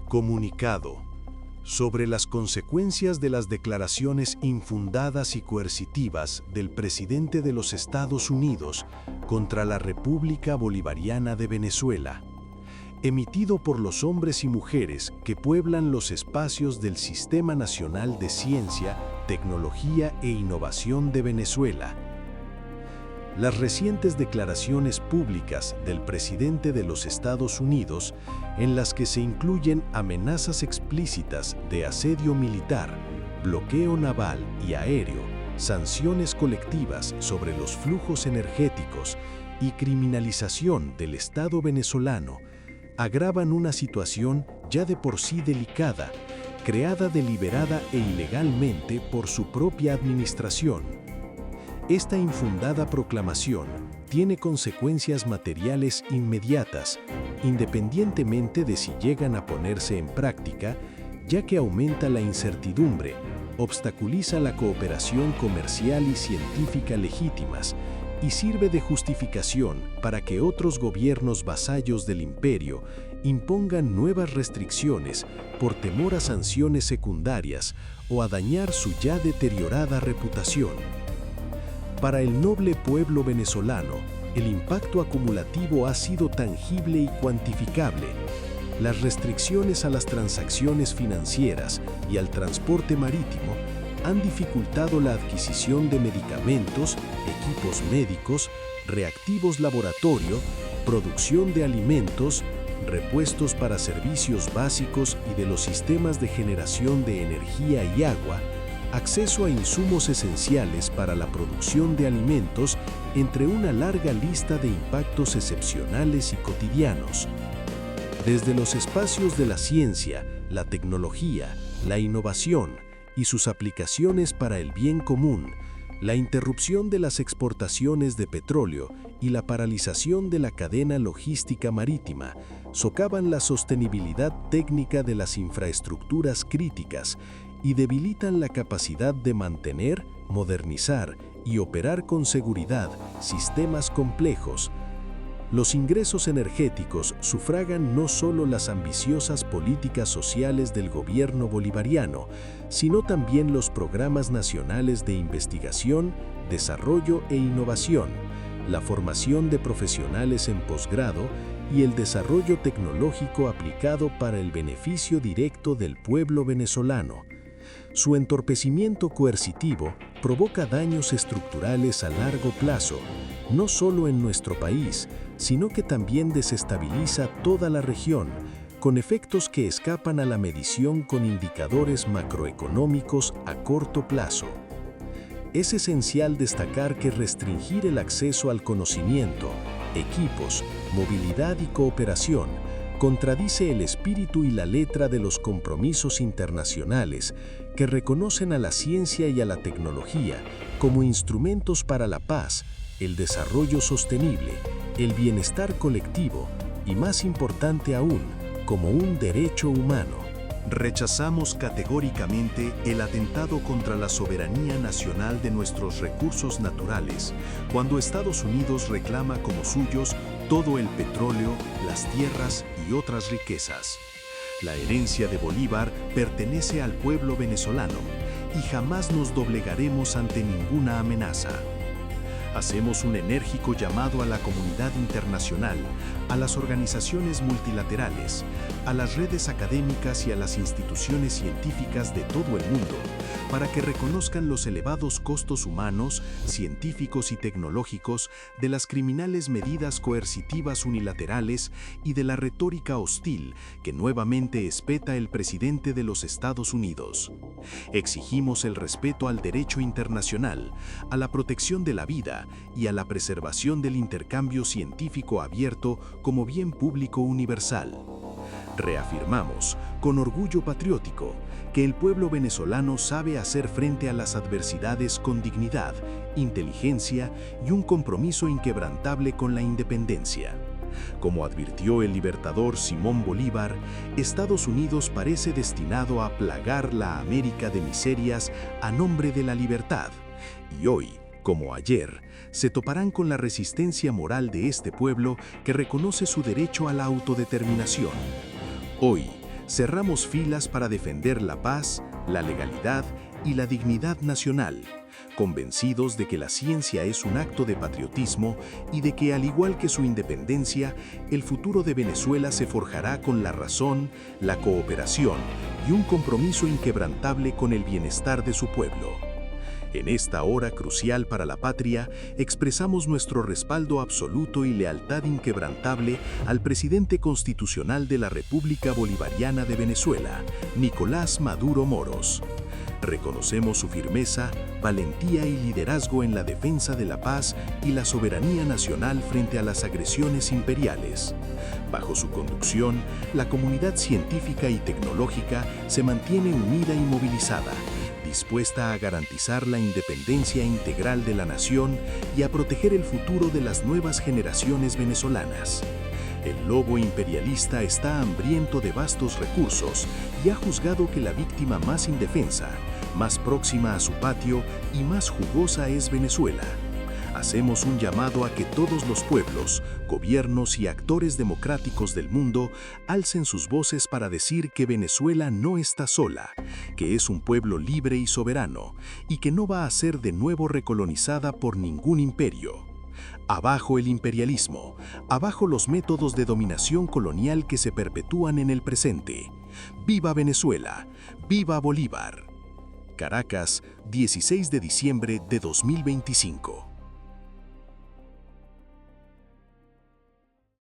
Comunicado sobre las consecuencias de las declaraciones infundadas y coercitivas del presidente de los Estados Unidos contra la República Bolivariana de Venezuela, emitido por los hombres y mujeres que pueblan los espacios del Sistema Nacional de Ciencia, Tecnología e Innovación de Venezuela. Las recientes declaraciones públicas del presidente de los Estados Unidos, en las que se incluyen amenazas explícitas de asedio militar, bloqueo naval y aéreo, sanciones colectivas sobre los flujos energéticos y criminalización del Estado venezolano, agravan una situación ya de por sí delicada, creada deliberada e ilegalmente por su propia administración. Esta infundada proclamación tiene consecuencias materiales inmediatas, independientemente de si llegan a ponerse en práctica, ya que aumenta la incertidumbre, obstaculiza la cooperación comercial y científica legítimas y sirve de justificación para que otros gobiernos vasallos del imperio impongan nuevas restricciones por temor a sanciones secundarias o a dañar su ya deteriorada reputación. Para el noble pueblo venezolano, el impacto acumulativo ha sido tangible y cuantificable. Las restricciones a las transacciones financieras y al transporte marítimo han dificultado la adquisición de medicamentos, equipos médicos, reactivos laboratorio, producción de alimentos, repuestos para servicios básicos y de los sistemas de generación de energía y agua, acceso a insumos esenciales para la producción de alimentos, entre una larga lista de impactos excepcionales y cotidianos. Desde los espacios de la ciencia, la tecnología, la innovación y sus aplicaciones para el bien común, la interrupción de las exportaciones de petróleo y la paralización de la cadena logística marítima socavan la sostenibilidad técnica de las infraestructuras críticas y debilitan la capacidad de mantener, modernizar y operar con seguridad sistemas complejos. Los ingresos energéticos sufragan no solo las ambiciosas políticas sociales del gobierno bolivariano, sino también los programas nacionales de investigación, desarrollo e innovación, la formación de profesionales en posgrado y el desarrollo tecnológico aplicado para el beneficio directo del pueblo venezolano. Su entorpecimiento coercitivo provoca daños estructurales a largo plazo, no solo en nuestro país, sino que también desestabiliza toda la región, con efectos que escapan a la medición con indicadores macroeconómicos a corto plazo. Es esencial destacar que restringir el acceso al conocimiento, equipos, movilidad y cooperación contradice el espíritu y la letra de los compromisos internacionales que reconocen a la ciencia y a la tecnología como instrumentos para la paz, el desarrollo sostenible, el bienestar colectivo y, más importante aún, como un derecho humano. Rechazamos categóricamente el atentado contra la soberanía nacional de nuestros recursos naturales, cuando Estados Unidos reclama como suyos todo el petróleo, las tierras y otras riquezas. La herencia de Bolívar pertenece al pueblo venezolano y jamás nos doblegaremos ante ninguna amenaza. Hacemos un enérgico llamado a la comunidad internacional, a las organizaciones multilaterales, a las redes académicas y a las instituciones científicas de todo el mundo, para que reconozcan los elevados costos humanos, científicos y tecnológicos de las criminales medidas coercitivas unilaterales y de la retórica hostil que nuevamente espeta el presidente de los Estados Unidos. Exigimos el respeto al derecho internacional, a la protección de la vida y a la preservación del intercambio científico abierto como bien público universal. Reafirmamos, con orgullo patriótico, que el pueblo venezolano sabe hacer frente a las adversidades con dignidad, inteligencia y un compromiso inquebrantable con la independencia. Como advirtió el libertador Simón Bolívar, Estados Unidos parece destinado a plagar la América de miserias a nombre de la libertad, y hoy, como ayer, se toparán con la resistencia moral de este pueblo que reconoce su derecho a la autodeterminación. Hoy, cerramos filas para defender la paz, la legalidad y la dignidad nacional, convencidos de que la ciencia es un acto de patriotismo y de que, al igual que su independencia, el futuro de Venezuela se forjará con la razón, la cooperación y un compromiso inquebrantable con el bienestar de su pueblo. En esta hora crucial para la patria, expresamos nuestro respaldo absoluto y lealtad inquebrantable al presidente constitucional de la República Bolivariana de Venezuela, Nicolás Maduro Moros. Reconocemos su firmeza, valentía y liderazgo en la defensa de la paz y la soberanía nacional frente a las agresiones imperiales. Bajo su conducción, la comunidad científica y tecnológica se mantiene unida y movilizada, dispuesta a garantizar la independencia integral de la nación y a proteger el futuro de las nuevas generaciones venezolanas. El lobo imperialista está hambriento de vastos recursos y ha juzgado que la víctima más indefensa, más próxima a su patio y más jugosa es Venezuela. Hacemos un llamado a que todos los pueblos, gobiernos y actores democráticos del mundo alcen sus voces para decir que Venezuela no está sola, que es un pueblo libre y soberano, y que no va a ser de nuevo recolonizada por ningún imperio. Abajo el imperialismo, abajo los métodos de dominación colonial que se perpetúan en el presente. ¡Viva Venezuela! ¡Viva Bolívar! Caracas, 16 de diciembre de 2025.